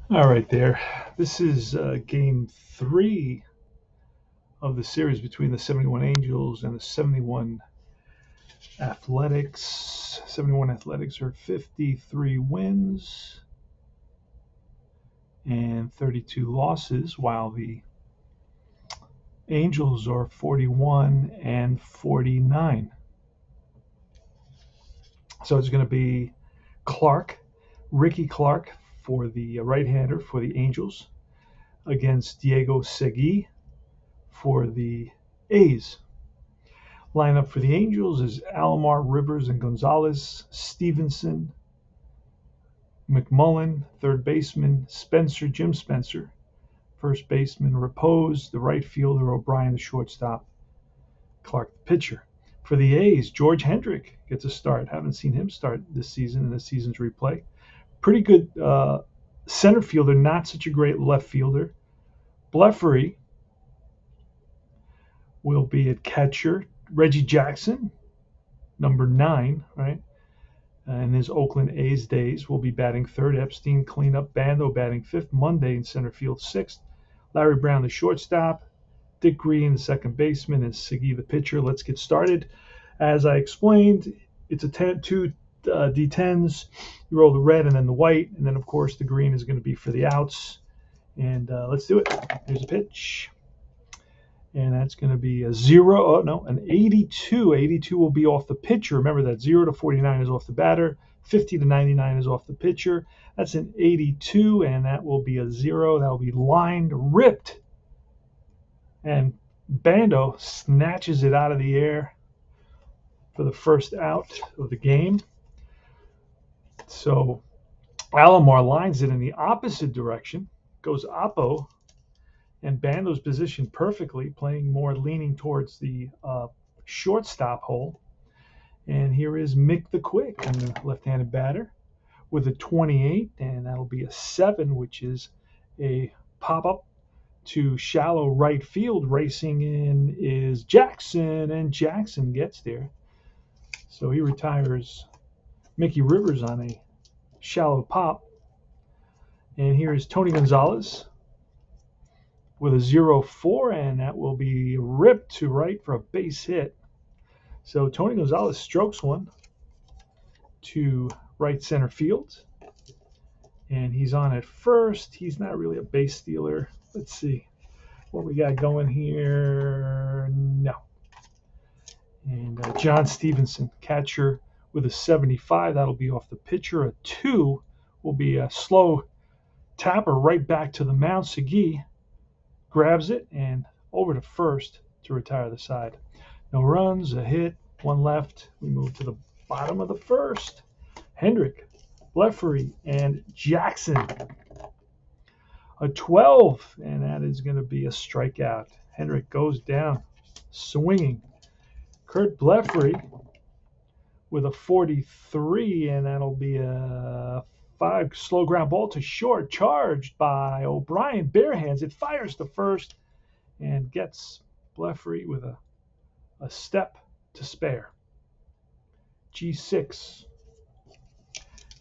All right, there. This is game 3 of the series between the 71 Angels and the 71 Athletics. 71 Athletics are 53 wins and 32 losses, while the Angels are 41 and 49. So it's going to be Ricky Clark for the right-hander for the Angels against Diego Segui for the A's. Lineup for the Angels is Alomar, Rivers, and Gonzalez, Stevenson, Mcmullen, third baseman, Jim Spencer, first baseman, Repose, the right fielder, O'Brien, the shortstop, Clark, the pitcher. For the A's, George Hendrick gets a start. Haven't seen him start this season in the season's replay. Pretty good center fielder, not such a great left fielder. Blefary will be at catcher. Reggie Jackson, number 9, right? In his Oakland A's days, will be batting third. Epstein cleanup. Bando batting fifth. Monday in center field sixth. Larry Brown, the shortstop. Dick Green, the second baseman, and Segui, the pitcher. Let's get started. As I explained, it's a two D10s. You roll the red and then the white, and then of course the green is going to be for the outs. And let's do it. Here's a pitch. And that's going to be a 0. Oh, no, an 82. 82 will be off the pitcher. Remember that 0 to 49 is off the batter. 50 to 99 is off the pitcher. That's an 82, and that will be a 0. That will be lined, ripped. And Bando snatches it out of the air for the first out of the game. So Alomar lines it in the opposite direction, goes oppo, and Bando's positioned perfectly, playing more leaning towards the shortstop hole. And here is Mick the Quick, and the left-handed batter, with a 28, and that'll be a 7, which is a pop-up to shallow right field. Racing in is Jackson, and Jackson gets there. So he retires Mickey Rivers on a shallow pop. And here is Tony Gonzalez with a 0-4, and that will be ripped to right for a base hit. So Tony Gonzalez strokes one to right center field, and he's on at first. He's not really a base stealer. Let's see what we got going here. No. And John Stevenson, catcher, with a 75. That'll be off the pitcher. A 2 will be a slow tapper right back to the mound. Segui grabs it and over to first to retire the side. No runs, a hit, one left. We move to the bottom of the first. Hendrick, Blefary, and Jackson. A 12, and that is going to be a strikeout. Hendrick goes down, swinging. Kurt Blefary with a 43, and that'll be a 5 slow ground ball to short, charged by O'Brien. Bare hands, it fires to first and gets Blefary with a step to spare. G6.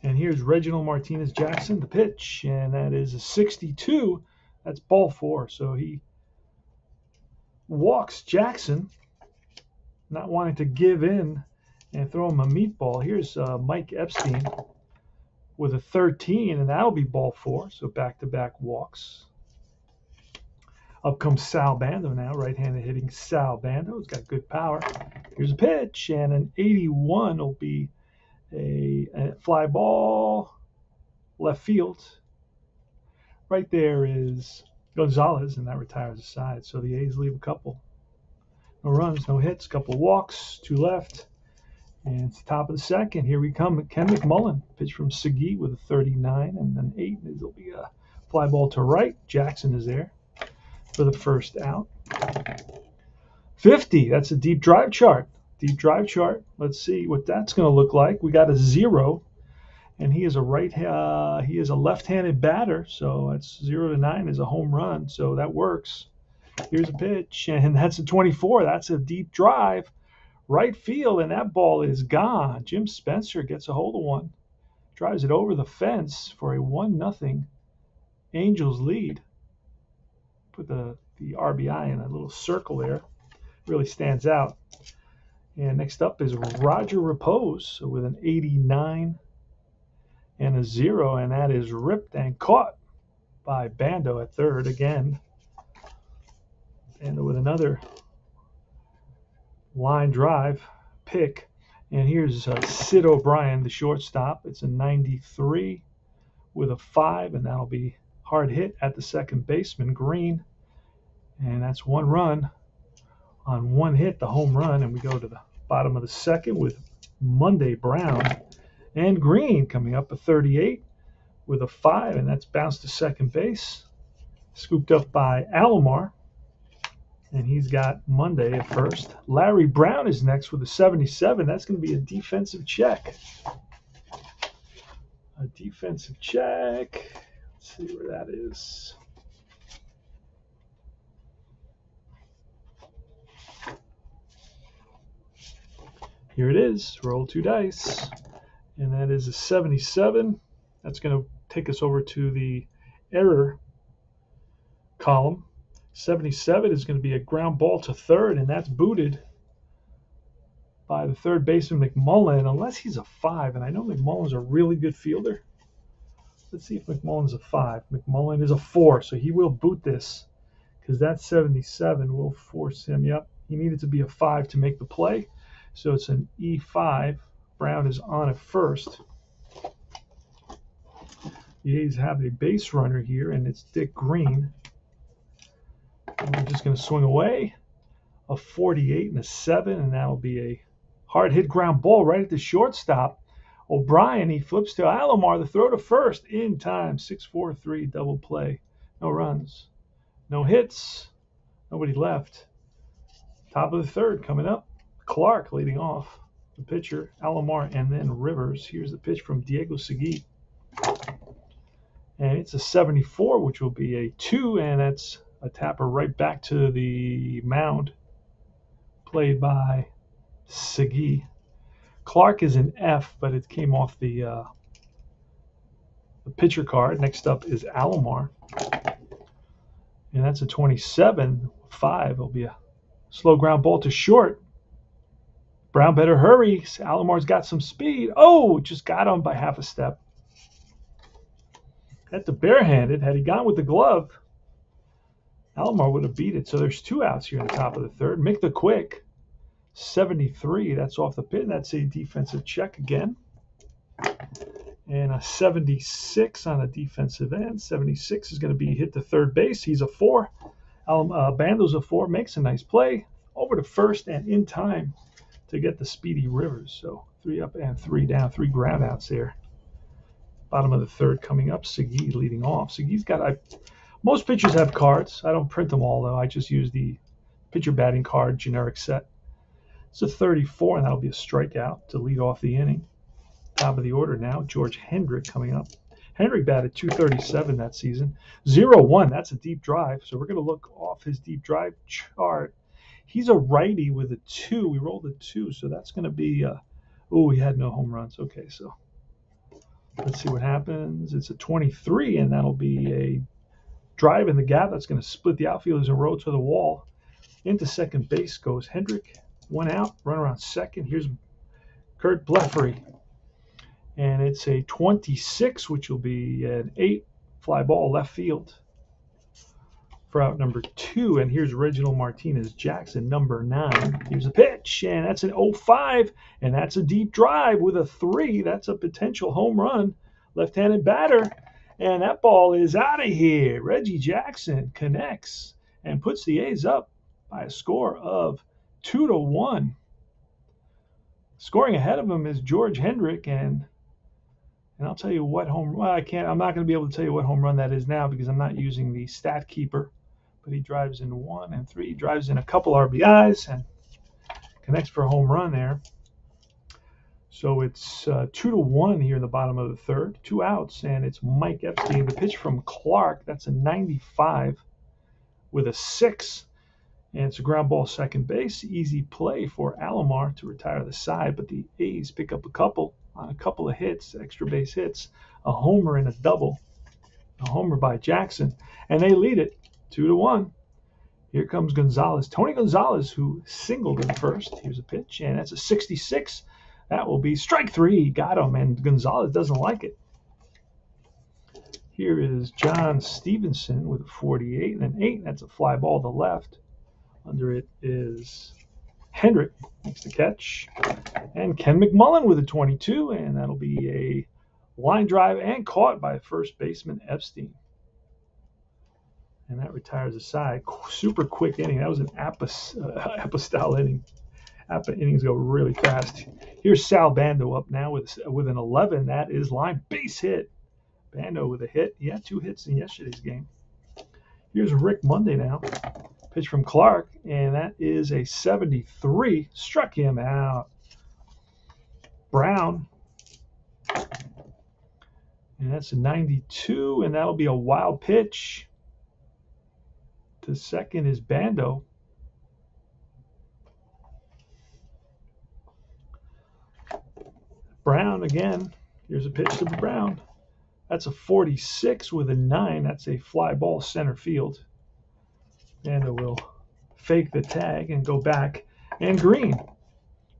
And here's Reginald Martinez Jackson, the pitch, and that is a 62. That's ball 4. So he walks Jackson, not wanting to give in and throw him a meatball. Here's Mike Epstein with a 13, and that'll be ball 4. So back-to-back walks. Up comes Sal Bando now, right-handed hitting Sal Bando. He's got good power. Here's a pitch, and an 81 will be a fly ball, left field. Right there is Gonzalez, and that retires the side. So the A's leave a couple. No runs, no hits, couple walks, 2 left. And it's the top of the second. Here we come. Ken McMullen, pitch from Segui with a 39, and then 8. It'll be a fly ball to right. Jackson is there for the first out. 50, that's a deep drive chart. Deep drive chart. Let's see what that's going to look like. We got a 0, and he is a left-handed batter, so that's 0 to 9 is a home run, so that works. Here's a pitch, and that's a 24. That's a deep drive, right field, and that ball is gone. Jim Spencer gets a hold of one, drives it over the fence for a 1-0 Angels lead. Put the RBI in a little circle there. Really stands out. And next up is Roger Repose with an 89 and a 0, and that is ripped and caught by Bando at third again. Bando with another line drive pick. And here's Sid O'Brien, the shortstop. It's a 93 with a 5, and that'll be hard hit at the second baseman, Green. And that's one run on one hit, the home run. And we go to the bottom of the second with Monday Brown and Green coming up a 38 with a 5, and that's bounced to second base. Scooped up by Alomar, and he's got Monday at first. Larry Brown is next with a 77. That's going to be a defensive check. A defensive check. Let's see where that is. Here it is. Roll 2 dice. And that is a 77. That's going to take us over to the error column. 77 is going to be a ground ball to third, and that's booted by the third baseman, Mcmullen, unless he's a 5. And I know Mcmullen's a really good fielder. Let's see if Mcmullen's a 5. Mcmullen is a 4, so he will boot this because that 77 will force him. Yep, he needed to be a 5 to make the play. So it's an E5. Brown is on at first. The A's have a base runner here, and it's Dick Green. And we're just going to swing away. A 48 and a 7, and that'll be a hard hit ground ball right at the shortstop. O'Brien, he flips to Alomar, the throw to first in time. 6-4-3 double play. No runs, no hits, nobody left. Top of the third coming up. Clark leading off. The pitcher, Alomar, and then Rivers. Here's the pitch from Diego Segui. And it's a 74, which will be a 2, and that's a tapper right back to the mound. Played by Segui. Clark is an F, but it came off the pitcher card. Next up is Alomar. And that's a 27. 5 will be a slow ground ball to short. Brown better hurry. Alomar's got some speed. Oh, just got him by half a step. At the barehanded, had he gone with the glove, Alomar would have beat it. So there's 2 outs here in the top of the third. Make the quick. 73, that's off the pin. That's a defensive check again. And a 76 on a defensive end. 76 is going to be hit to third base. He's a 4. Bando's a 4. Makes a nice play. Over to first and in time to get the speedy Rivers. So 3 up and 3 down. 3 ground outs there. Bottom of the third coming up. Segui leading off. Segui's got... most pitchers have cards. I don't print them all, though. I just use the pitcher batting card generic set. It's a 34, and that'll be a strikeout to lead off the inning. Top of the order now, George Hendrick coming up. Hendrick batted .237 that season. 0-1, that's a deep drive. So we're going to look off his deep drive chart. He's a righty with a 2. We rolled a 2, so that's going to be... oh, he had no home runs. Okay, so let's see what happens. It's a 23, and that'll be a drive in the gap. That's going to split the outfielders and roll to the wall. Into second base goes Hendrick. 1 out, run around second. Here's Kurt Blefary. And it's a 26, which will be an 8 fly ball left field for out number 2. And here's Reginald Martinez Jackson, number 9. Here's a pitch, and that's an 0-5, and that's a deep drive with a 3. That's a potential home run. Left-handed batter, and that ball is out of here. Reggie Jackson connects and puts the A's up by a score of 2-1. Scoring ahead of him is George Hendrick, and I'll tell you what I'm not going to be able to tell you what home run that is now because I'm not using the stat keeper. But he drives in 1 and 3. He drives in a couple RBIs and connects for a home run there. So it's 2-1 here in the bottom of the third. 2 outs, and it's Mike Epstein. The pitch from Clark, that's a 95 with a 6. And it's a ground ball second base. Easy play for Alomar to retire the side, but the A's pick up a couple of hits, extra base hits, a homer and a double. A A homer by Jackson, and they lead it 2-1. Here comes Gonzalez. Tony Gonzalez, who singled in first. Here's a pitch, and that's a 66. That will be strike 3. Got him, and Gonzalez doesn't like it. Here is John Stevenson with a 48 and an 8. That's a fly ball to left. Under it is Hendrick, makes the catch. And Ken McMullen with a 22, and that'll be a line drive and caught by first baseman Epstein. And that retires the side. Super quick inning. That was an Appa-style inning. Appa innings go really fast. Here's Sal Bando up now with an 11. That is line base hit. Bando with a hit. He had 2 hits in yesterday's game. Here's Rick Monday now. Pitch from Clark, and that is a 73. Struck him out. Brown. And that's a 92, and that'll be a wild pitch. To second is Bando. Brown again. Here's a pitch to Brown. That's a 46 with a 9. That's a fly ball center field. Bando will fake the tag and go back. And Green.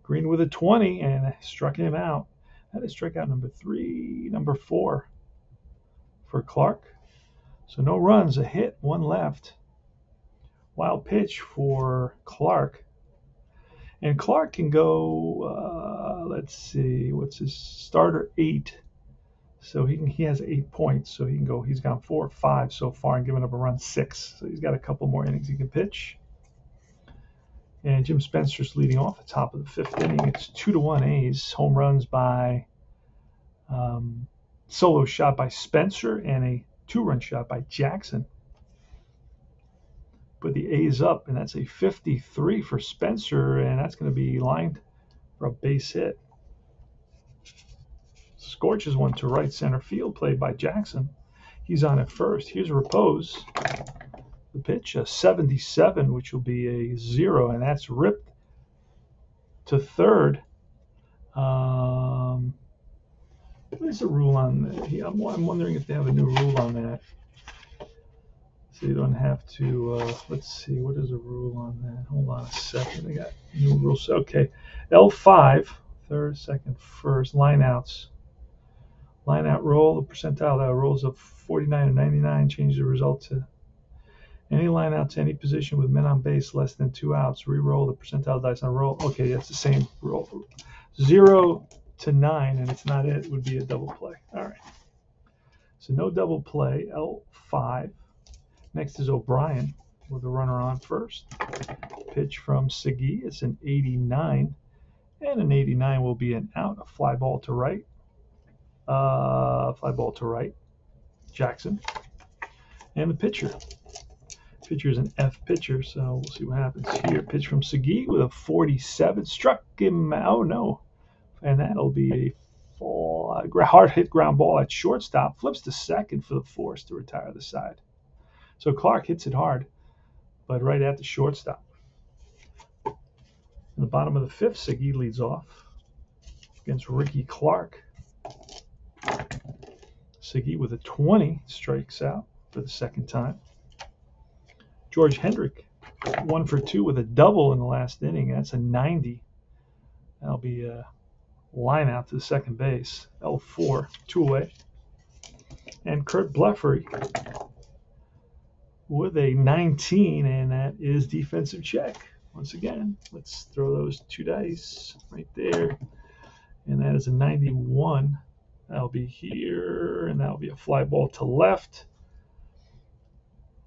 Green with a 20 and struck him out. That is strikeout number 4 for Clark. So no runs, a hit, 1 left. Wild pitch for Clark. And Clark can go, let's see, what's his starter? 8. So he has 8 points. So he can go, he's gone 4 or 5 so far and given up a run 6. So he's got a couple more innings he can pitch. And Jim Spencer's leading off at the top of the 5th inning. It's 2-1 A's. Home runs by solo shot by Spencer and a 2-run shot by Jackson. Put the A's up, and that's a 53 for Spencer, and that's going to be lined for a base hit. Scorches one to right center field, played by Jackson. He's on at first. Here's Repose. The pitch, a 77, which will be a 0, and that's ripped to third. What is the rule on that? I'm wondering if they have a new rule on that. So you don't have to, let's see, what is the rule on that? Hold on a second. They got new rules. Okay. L5, third, second, first, line outs. Line out roll, the percentile that rolls of 49 and 99, change the result to any line out to any position with men on base less than 2 outs. Re-roll the percentile dice on roll. Okay, that's the same roll. 0 to 9, and it's not it, would be a double play. All right. So no double play, L5. Next is O'Brien with a runner on first. Pitch from Segui. It's an 89. And an 89 will be an out. A fly ball to right. Jackson. And the pitcher. Pitcher is an F pitcher, so we'll see what happens here. Pitch from Segui with a 47. Struck him. Oh, no. And that'll be a hard hit ground ball at shortstop. Flips to second for the force to retire the side. So Clark hits it hard, but right at the shortstop. In the bottom of the 5th, Segui leads off against Ricky Clark. Segui with a 20 strikes out for the second time. George Hendrick, 1 for 2 with a double in the last inning. That's a 90. That'll be a line out to the second base. L4, 2 away. And Kurt Bleffery with a 19, and that is defensive check. Once again, let's throw those 2 dice right there. And that is a 91. That'll be here, and that'll be a fly ball to left.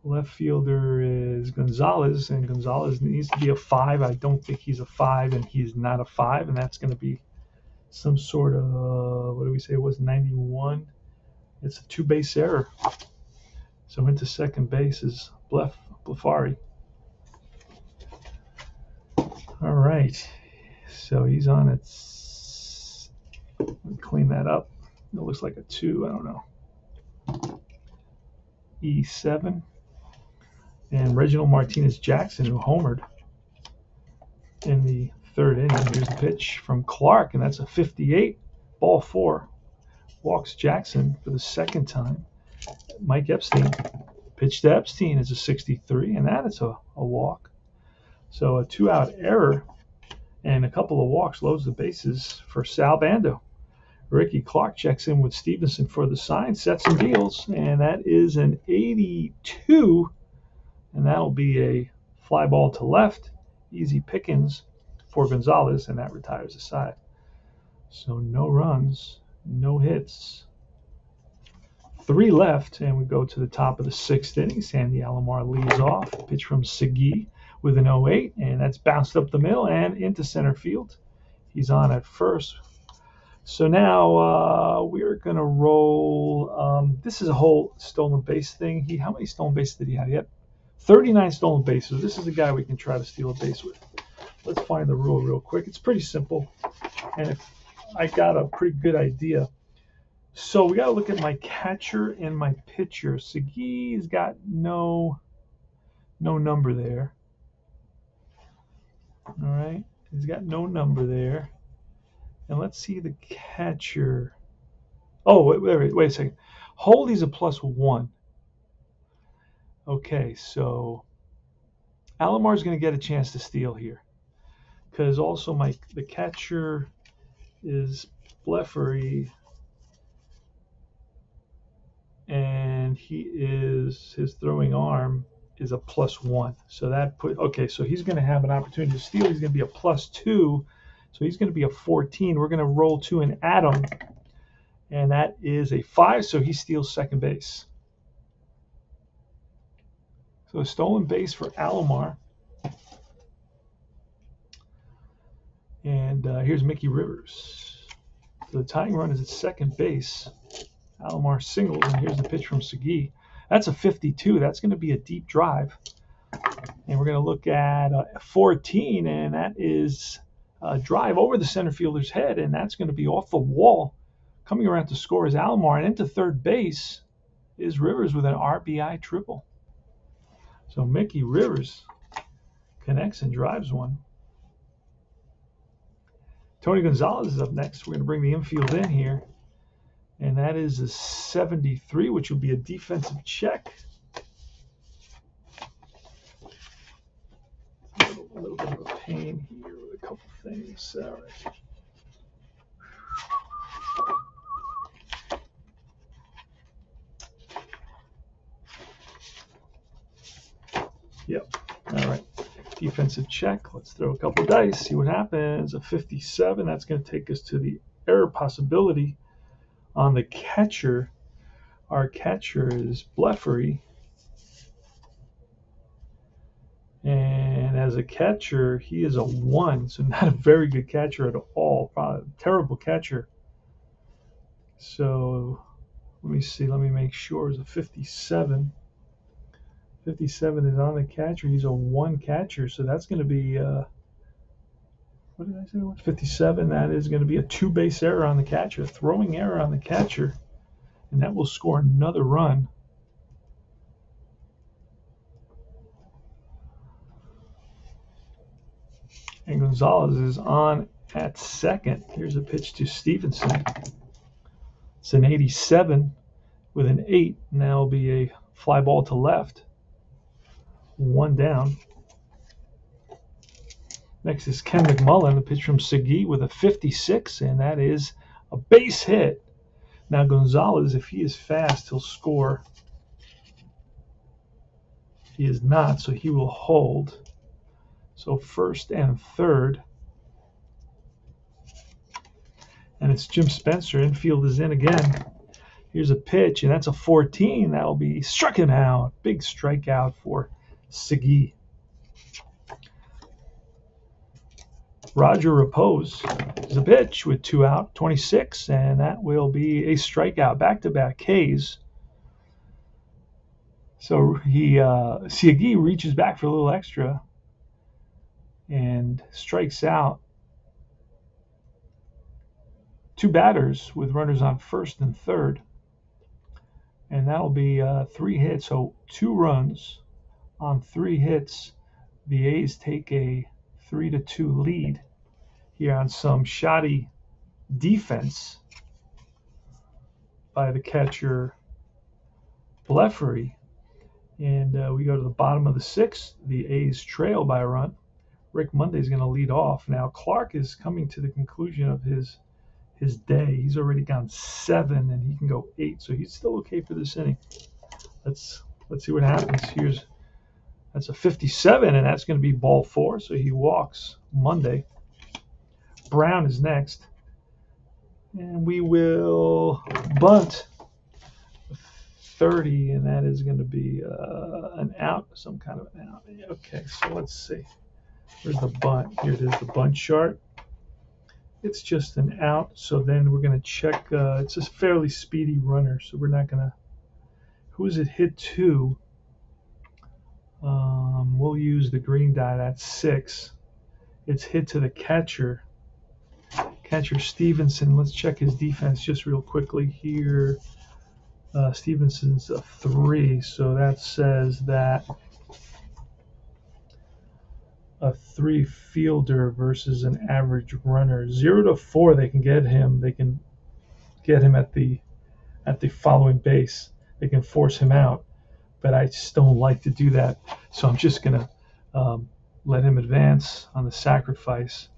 Left fielder is Gonzalez, and Gonzalez needs to be a 5. I don't think he's a 5, and he's not a 5, and that's going to be some sort of, what do we say it was, 91? It's a 2-base error. So into second base is Blefari. All right. So he's on it. Let me clean that up. It looks like a 2. I don't know. E7. And Reginald Martinez-Jackson, who homered in the 3rd inning. Here's the pitch from Clark, and that's a 58. Ball 4. Walks Jackson for the second time. Mike Epstein. Pitch to Epstein is a 63, and that is a walk. So a 2-out error and a couple of walks loads the bases for Sal Bando. Ricky Clark checks in with Stevenson for the sign, sets and deals, and that is an 82, and that'll be a fly ball to left. Easy pickings for Gonzalez, and that retires the side. So no runs, no hits. 3 left, and we go to the top of the 6th inning. Sandy Alomar leads off. Pitch from Segui with an 0-8, and that's bounced up the middle and into center field. He's on at first. So now we're going to roll. This is a whole stolen base thing. How many stolen bases did he have? He had 39 stolen bases. This is a guy we can try to steal a base with. Let's find the rule real quick. It's pretty simple, and if I got a pretty good idea. So we got to look at my catcher and my pitcher. Segui's got no number there. All right, he's got no number there. And let's see the catcher. Oh, wait a second. Holdy's a +1. Okay, so Alomar's going to get a chance to steal here, because also the catcher is Bleffery, and his throwing arm is a +1. So so he's going to have an opportunity to steal. He's going to be a +2, so he's going to be a 14. We're going to roll 2 and add him, and that is a 5. So he steals second base. So a stolen base for Alomar. And here's Mickey Rivers. So the tying run is at second base. Alomar singles, and here's the pitch from Segui. That's a 52. That's going to be a deep drive. And we're going to look at 14, and that is a drive over the center fielder's head, and that's going to be off the wall. Coming around to score is Alomar, and into third base is Rivers with an RBI triple. So Mickey Rivers connects and drives one. Tony Gonzalez is up next. We're going to bring the infield in here. And that is a 73, which will be a defensive check. A little bit of a pain here with a couple things. All right. Yep. All right. Defensive check. Let's throw a couple dice, see what happens. A 57. That's going to take us to the error possibility. On the catcher, our catcher is Bleffery. And as a catcher, he is a 1, so not a very good catcher at all. Probably a terrible catcher. So let me see. Let me make sure. It's a 57. 57 is on the catcher. He's a 1 catcher, so that's going to be what did I say? 57. That is going to be a 2-base error on the catcher, throwing error on the catcher, and that will score another run. And Gonzalez is on at second. Here's a pitch to Stevenson. It's an 87 with an 8. Now it'll be a fly ball to left. 1 down. Next is Ken Mcmullen, a pitch from Segui with a 56, and that is a base hit. Now Gonzalez, if he is fast, he'll score. He is not, so he will hold. So first and third. And it's Jim Spencer. Infield is in again. Here's a pitch, and that's a 14. That'll be struck him out. Big strikeout for Segui. Roger Repose is a pitch with 2 out, 26, and that will be a strikeout. Back-to-back Ks. So Segui reaches back for a little extra and strikes out 2 batters with runners on first and third. And that'll be 3 hits, so 2 runs on 3 hits. The A's take a 3-2 lead here on some shoddy defense by the catcher Blefary. And we go to the bottom of the sixth. The A's trail by a run. Rick Monday's going to lead off. Now Clark is coming to the conclusion of his day. He's already gone 7, and he can go 8, so he's still okay for this inning. Let's see what happens. That's a 57, and that's going to be ball 4, so he walks Monday. Brown is next, and we will bunt 30, and that is going to be an out, some kind of an out. Okay, so let's see. Where's the bunt? Here it is, the bunt chart. It's just an out, so then we're going to check. It's a fairly speedy runner, so we're not going to. Who is it hit to? We'll use the green die. That's 6. It's hit to the catcher. Catcher Stevenson. Let's check his defense just real quickly here. Stevenson's a 3, so that says that a 3 fielder versus an average runner. 0 to 4, they can get him. They can get him at the following base. They can force him out, but I just don't like to do that. So I'm just gonna let him advance on the sacrifice,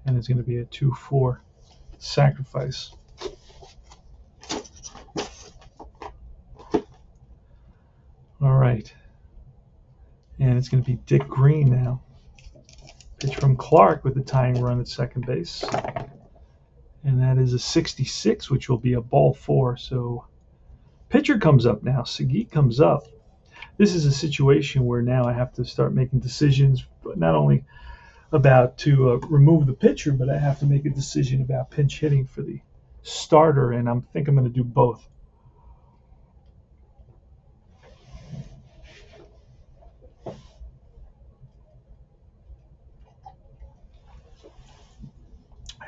and it's going to be a 2-4 sacrifice. All right, and it's going to be Dick Green now. Pitch from Clark with the tying run at second base. And that is a 66, which will be a ball 4. So pitcher comes up now. Segui comes up. This is a situation where now I have to start making decisions, but not only about to remove the pitcher, but I have to make a decision about pinch hitting for the starter, and I think I'm going to do both.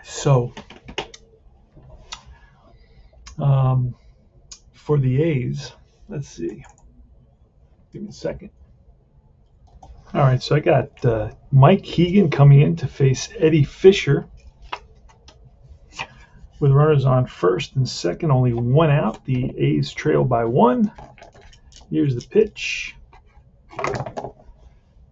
So, for the A's, let's see. Give me a second. All right, so I got Mike Keegan coming in to face Eddie Fisher. With runners on first and second, only 1 out. The A's trail by 1. Here's the pitch.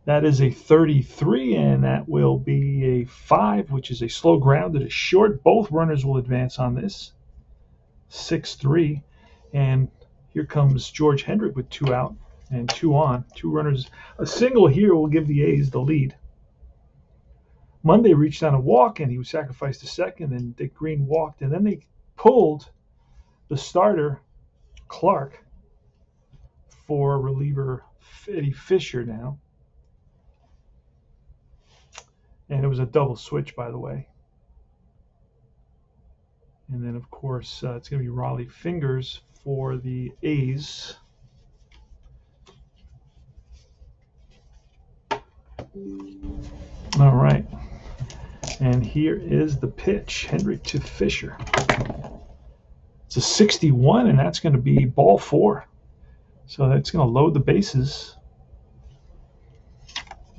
That is a 33, and that will be a 5, which is a slow ground that is short. Both runners will advance on this. 6-3. And here comes George Hendrick with 2 out and 2 on. 2 runners. A single here will give the A's the lead. Monday reached on a walk, and he was sacrificed to second, and Dick Green walked. And then they pulled the starter, Clark, for reliever Eddie Fisher now. And it was a double switch, by the way. And then, of course, it's going to be Raleigh Fingers for the A's. All right. And here is the pitch. Hendrick to Fisher. It's a 61, and that's going to be ball 4. So that's going to load the bases.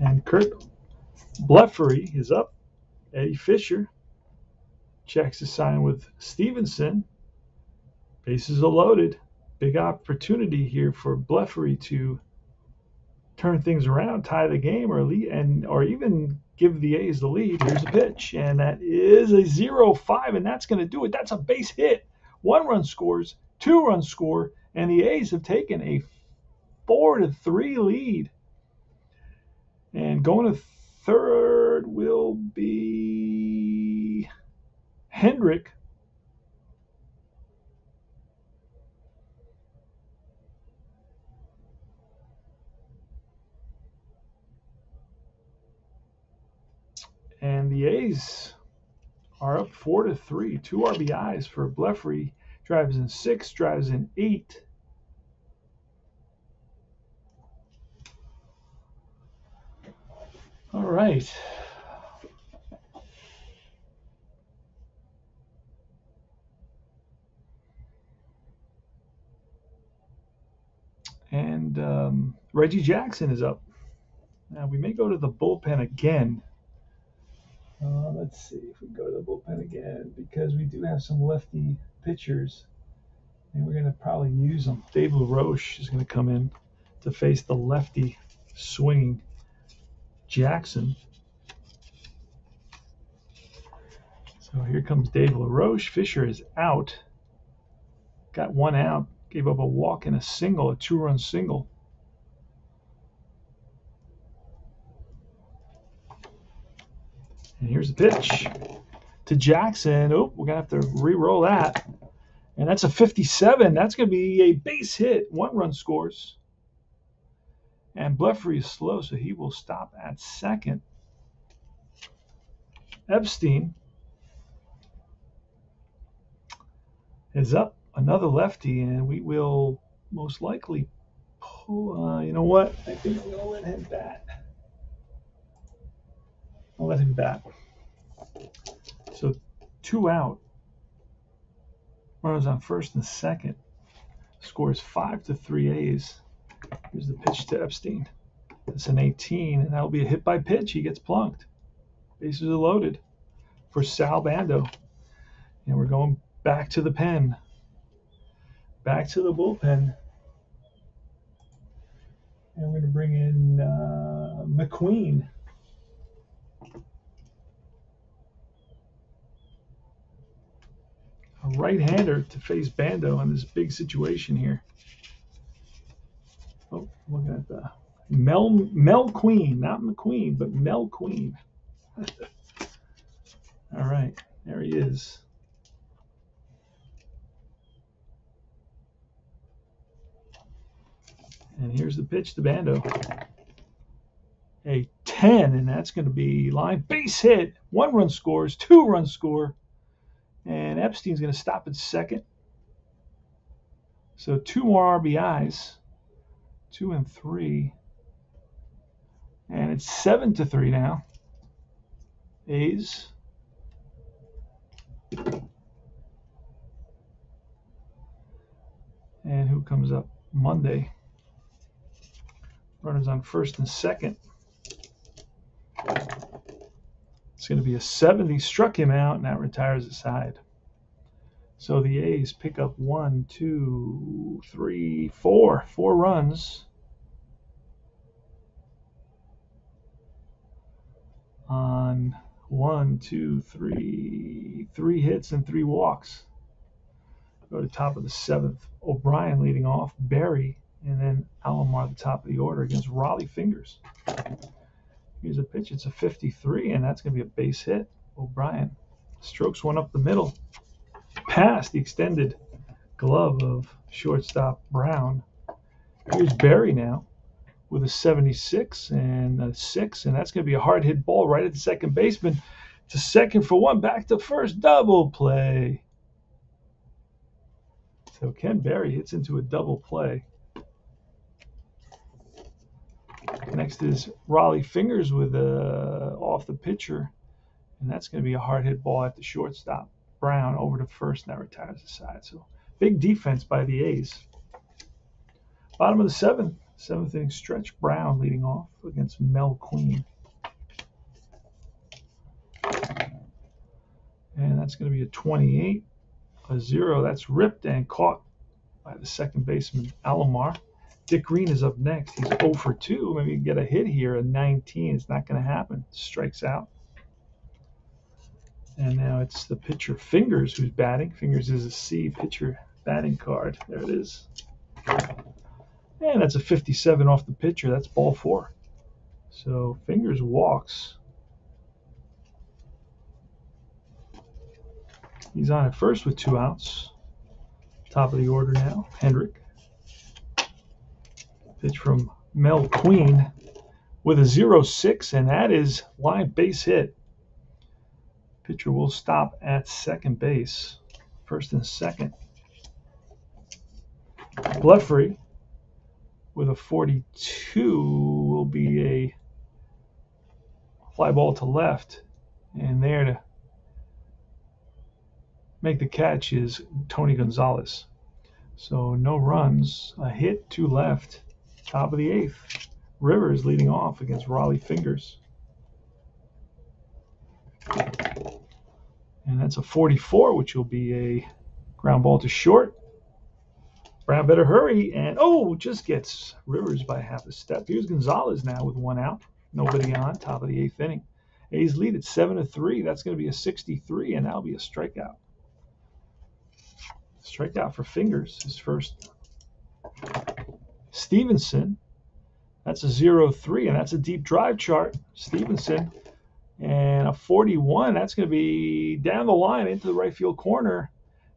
And Kurt Blefary is up. Eddie Fisher checks the sign with Stevenson. Bases are loaded. Big opportunity here for Blefary to turn things around, tie the game, or even give the A's the lead. Here's the pitch, and that is a 0-5, and that's going to do it. That's a base hit. 1 run scores, 2 runs score, and the A's have taken a 4-3 lead. And going to third will be Hendrick. And the A's are up 4-3. 2 RBIs for Blefary. Drives in 6, drives in 8. All right. And Reggie Jackson is up. Now we may go to the bullpen again. Let's see if we go to the bullpen again, because we do have some lefty pitchers. And we're going to probably use him. Dave LaRoche is going to come in to face the lefty swinging Jackson. So here comes Dave LaRoche. Fisher is out. Got one out. Gave up a walk and a single, a two-run single. And here's the pitch to Jackson. Oh, we're going to have to re-roll that. And that's a 57. That's going to be a base hit. One-run scores. And Bleffery is slow, so he will stop at second. Epstein is up, another lefty, and we will most likely pull. You know what? I think I'm going to let him bat. I'll let him bat. So 2 out. Runners on first and second. Scores 5-3 A's. Here's the pitch to Epstein. It's an 18, and that'll be a hit by pitch. He gets plunked. Bases are loaded for Sal Bando. And we're going back to the pen. Back to the bullpen. And we're going to bring in McQueen. A right-hander to face Bando in this big situation here. Oh, looking at the Mel Queen, not McQueen, but Mel Queen. All right, there he is. And here's the pitch to Bando. A 10, and that's going to be line base hit. 1-run scores, 2-run score. And Epstein's going to stop at second. So 2 more RBIs. 2 and 3. And it's 7-3 now. A's. And who comes up Monday? Runners on first and second. It's going to be a 70. Struck him out, and that retires the side. So the A's pick up 1, 2, 3, 4. 4 runs on 1, 2, 3, 3 hits and 3 walks. Go to the top of the 7th. O'Brien leading off. Berry, and then Alomar at the top of the order against Raleigh Fingers. Here's a pitch. It's a 53, and that's going to be a base hit. O'Brien strokes one up the middle, past the extended glove of shortstop Brown. Here's Berry now with a 76 and a 6, and that's going to be a hard hit ball right at the second baseman. To second for 1, back to first, double play. So Ken Berry hits into a double play. Next is Raleigh Fingers with off the pitcher, and that's going to be a hard hit ball at the shortstop. Brown over to first, and that retires the side. So big defense by the A's. Bottom of the 7th inning stretch. Brown leading off against Mel Queen, and that's going to be a 28, a 0. That's ripped and caught by the second baseman Alomar. Dick Green is up next. He's 0 for 2. Maybe he can get a hit here. A 19. It's not going to happen. Strikes out. And now it's the pitcher Fingers who's batting. Fingers is a C pitcher batting card. There it is. And that's a 57 off the pitcher. That's ball 4. So Fingers walks. He's on at first with 2 outs. Top of the order now. Hendrick. Pitch from Mel Queen with a 0-6, and that is line base hit. Pitcher will stop at second base. First and second. Bleffery with a 42 will be a fly ball to left, and there to make the catch is Tony Gonzalez. So no runs, a hit to left. Top of the 8th. Rivers leading off against Raleigh Fingers. And that's a 44, which will be a ground ball to short. Brown better hurry, and just gets Rivers by half a step. Here's Gonzalez now with 1 out, nobody on, top of the 8th inning. A's lead at 7-3. That's going to be a 63, and that'll be a strikeout. Strikeout for Fingers, his first. Stevenson, that's a 0-3, and that's a deep drive chart. Stevenson, and a 41. That's going to be down the line into the right field corner.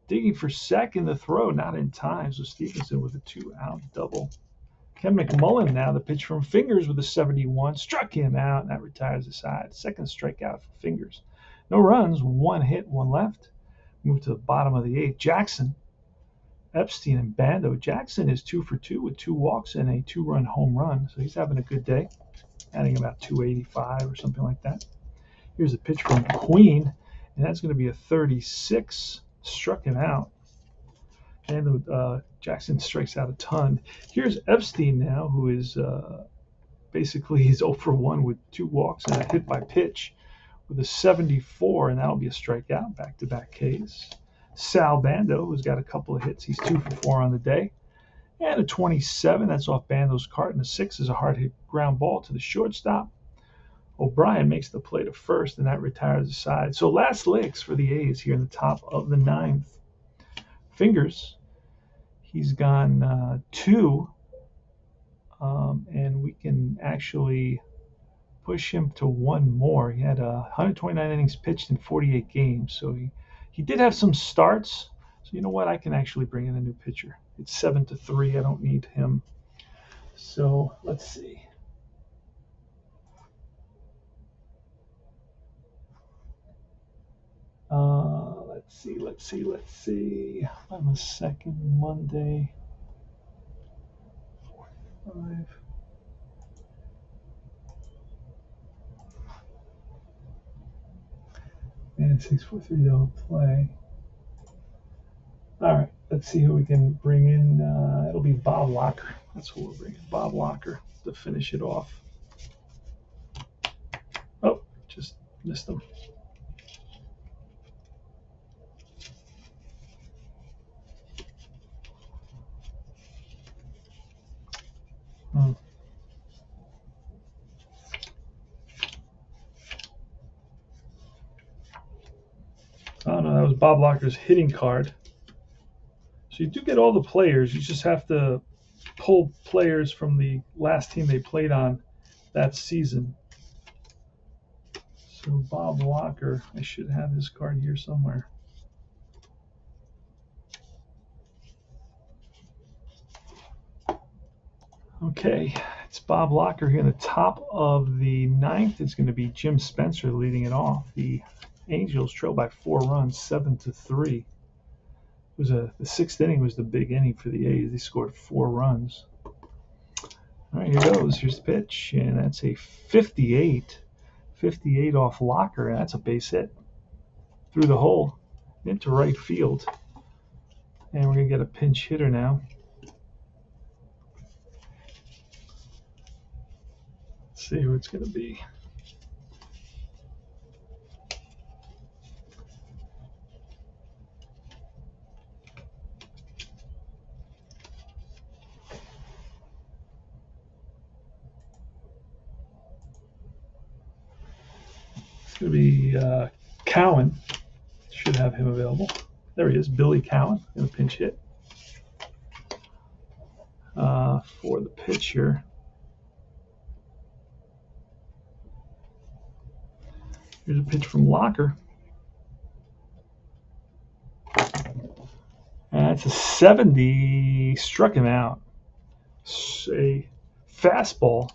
Digging for second, the throw not in time. So Stevenson with a 2-out double. Ken Mcmullen now, the pitch from Fingers with a 71. Struck him out, and that retires the side. Second strikeout for Fingers. No runs, 1 hit, 1 left. Move to the bottom of the 8th. Jackson, Epstein, and Bando. Jackson is 2 for 2 with 2 walks and a 2-run home run. So he's having a good day, adding about 285 or something like that. Here's a pitch from Queen, and that's going to be a 36. Struck him out. And Jackson strikes out a ton. Here's Epstein now, who is basically he's 0 for 1 with 2 walks and a hit by pitch with a 74, and that'll be a strikeout. Back-to-back Ks. Sal Bando, who's got a couple of hits. He's 2 for 4 on the day. And a 27, that's off Bando's cart. And a 6 is a hard hit ground ball to the shortstop. O'Brien makes the play to first, and that retires the side. So last licks for the A's here in the top of the 9th. Fingers, he's gone 2, and we can actually push him to 1 more. He had 129 innings pitched in 48 games, so he did have some starts. So you know what? I can actually bring in a new pitcher. It's 7-3. I don't need him. So let's see. Let's see. On the second Monday. 45. And 6-4-3 don't play. All right, let's see who we can bring in. It'll be Bob Locker. That's who we'll bring in. Bob Locker to finish it off. Oh, just missed him. Oh no, that was Bob Locker's hitting card. So you do get all the players. You just have to pull players from the last team they played on that season. So Bob Locker, I should have his card here somewhere. Okay, it's Bob Locker here in the top of the 9th. It's going to be Jim Spencer leading it off. The Angels trail by 4 runs, 7-3. It was the 6th inning was the big inning for the A's. They scored 4 runs. All right, here goes. Here's the pitch, and that's a 58. 58 off Locker, and that's a base hit through the hole into right field. And we're going to get a pinch hitter now. Let's see who it's going to be. It's going to be Cowan. Should have him available. There he is, Billy Cowan, in a pinch hit for the pitcher. Here's a pitch from Locker. And that's a 70. Struck him out. A fastball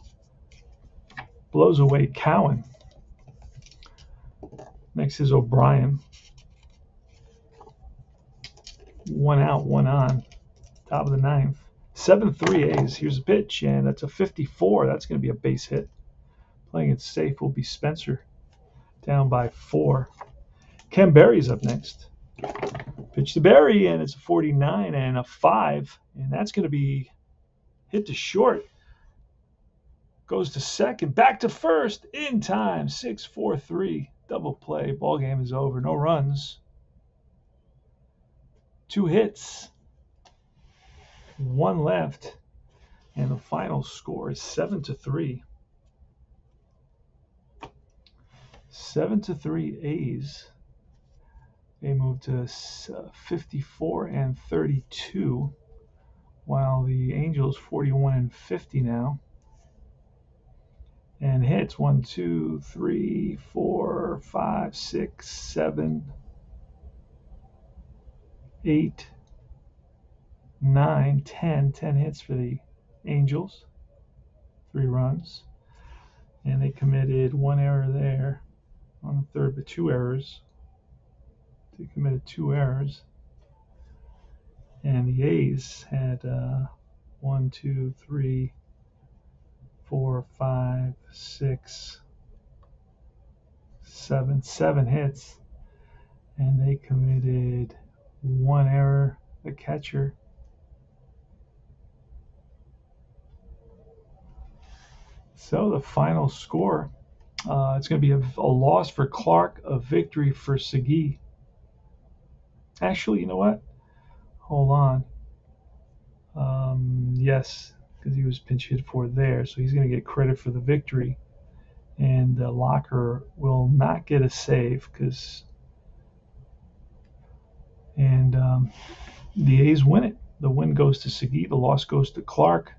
blows away Cowan. Next is O'Brien. 1 out, 1 on. Top of the 9th. 7-3 A's. Here's a pitch, and that's a 54. That's going to be a base hit. Playing it safe will be Spencer. Down by 4. Ken Berry's up next. Pitch to Berry, and it's a 49 and a 5. And that's going to be hit to short. Goes to second. Back to first. In time. 6-4-3. Double play. Ball game is over. No runs. 2 hits. one left, and the final score is 7-3. 7-3 A's. They moved to 54 and 32, while the Angels 41 and 50 now. And hits 1, 2, 3, 4, 5, 6, 7, 8, 9, 10. 10 hits for the Angels, 3 runs. And they committed 1 error there on the third, but 2 errors. They committed 2 errors. And the A's had 1, 2, 3, 4, 5, 6, 7 hits, and they committed 1 error, the catcher. So the final score, it's going to be a loss for Clark, a victory for Segui. Actually, you know what? Hold on. Yes, because he was pinch hit for there, so he's going to get credit for the victory. And Locker will not get a save because, and the A's win it. The win goes to Segui, the loss goes to Clark.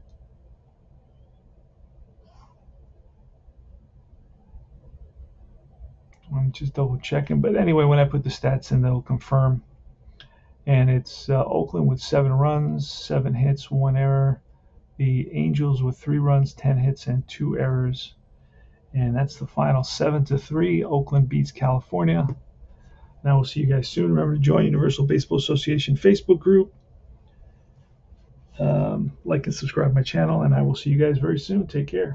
I'm just double checking, but anyway, when I put the stats in, they'll confirm. And it's Oakland with 7 runs, 7 hits, 1 error. The Angels with 3 runs, 10 hits, and 2 errors. And that's the final 7-3. Oakland beats California. And I will see you guys soon. Remember to join Universal Baseball Association Facebook group. Like and subscribe to my channel, and I will see you guys very soon. Take care.